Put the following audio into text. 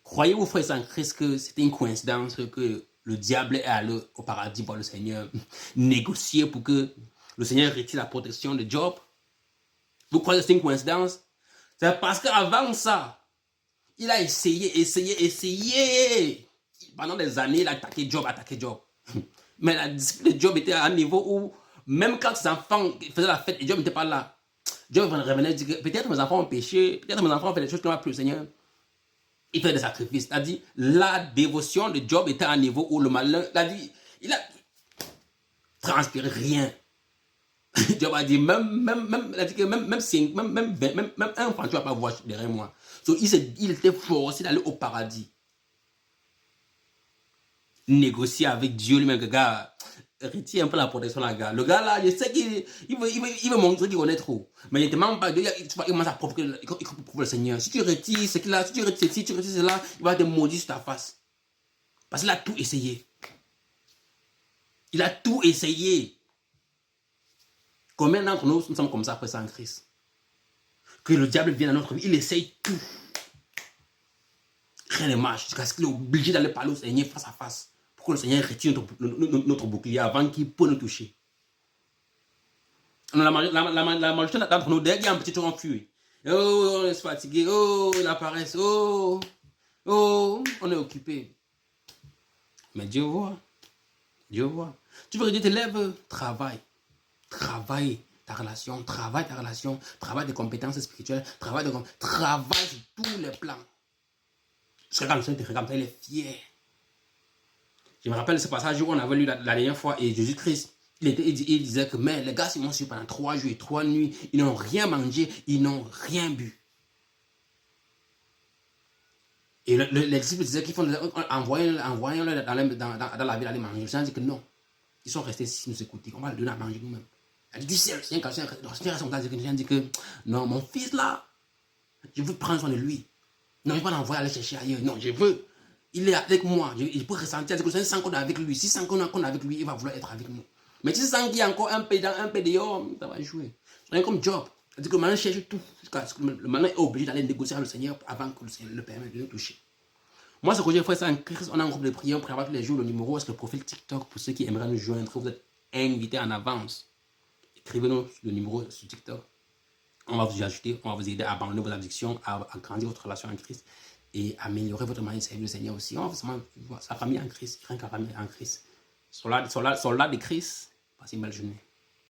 Croyez-vous, frères en Christ, que c'était une coïncidence que le diable est allé au paradis voir le Seigneur négocier pour que le Seigneur retire la protection de Job? Vous croyez que c'est une coïncidence? C'est parce qu'avant ça, il a essayé. Pendant des années, il a attaqué Job. Mais la discipline de Job était à un niveau où, même quand ses enfants faisaient la fête et Job n'était pas là, Job revenait dire que peut-être mes enfants ont péché, peut-être mes enfants ont fait des choses qui n'ont pas plu au Seigneur. Il fait des sacrifices. C'est-à-dire, la dévotion de Job était à un niveau où le malin, il a transpiré rien. Job a dit, même un enfant, tu ne vas pas voir derrière moi. So, il était forcé d'aller au paradis. Négocier avec Dieu lui-même, que gars, retire un peu la protection, là, gars. Le gars, là, je sais qu'il veut montrer qu'il connaît trop. Mais il ne te demande pas, il commence à provoquer le Seigneur. Si tu retires ce qu'il a, si tu retires cela, il va te maudire sur ta face. Parce qu'il a tout essayé. Il a tout essayé. Combien d'entre nous sommes comme ça après ça en Christ? Que le diable vienne dans notre vie, il essaye tout. Rien ne marche, parce qu'il est obligé d'aller parler au Seigneur face à face. Pour que le Seigneur retire notre bouclier avant qu'il puisse nous toucher. La majorité d'entre nous, dès qu'il y a un petit truc en fuit. Oh, on est fatigué. Oh, la paresse. Oh, on est occupé. Mais Dieu voit. Dieu voit. Tu veux que Dieu te lève, travaille. Travaille ta relation, travaille tes compétences spirituelles, travaille sur tous les plans. Parce que quand le Seigneur te regarde, il est fier. Je me rappelle ce passage où on avait lu la dernière fois, et Jésus-Christ, il disait que mais les gars, ils m'ont suivi pendant 3 jours et 3 nuits, ils n'ont rien mangé, ils n'ont rien bu. Et les disciples disaient qu'ils font envoyez-le dans la ville aller manger. Le Seigneur dit que non. Ils sont restés ici nous écouter. On va le donner à manger nous-mêmes. Elle dit, c'est le Seigneur, quand le Seigneur dit que non, mon fils là, je veux prendre soin de lui. Non, je ne vais pas l'envoyer aller chercher ailleurs. Non, je veux. Il est avec moi. Il peut ressentir que le Seigneur sent qu'on est avec lui. Si sent qu'on est avec lui, il va vouloir être avec nous. Mais si sent qu'il y a encore un peu dehors, ça va jouer. C'est comme Job. C'est-à-dire que le malin cherche tout. Le malin est obligé d'aller négocier avec le Seigneur avant que le Seigneur le permette de nous toucher. Moi, ce que j'ai fait, c'est en Christ. On a un groupe de prière. On prépare tous les jours le numéro. Est-ce que le profil TikTok, pour ceux qui aimeraient nous joindre, vous êtes invités en avance. Écrivez-nous le numéro sur TikTok. On va vous ajouter, on va vous aider à abandonner vos addictions, à grandir votre relation en Christ et améliorer votre manière de servir le Seigneur aussi. On va sa famille en Christ, rien qu'à la famille en Christ. Soldat de Christ, passez une belle journée.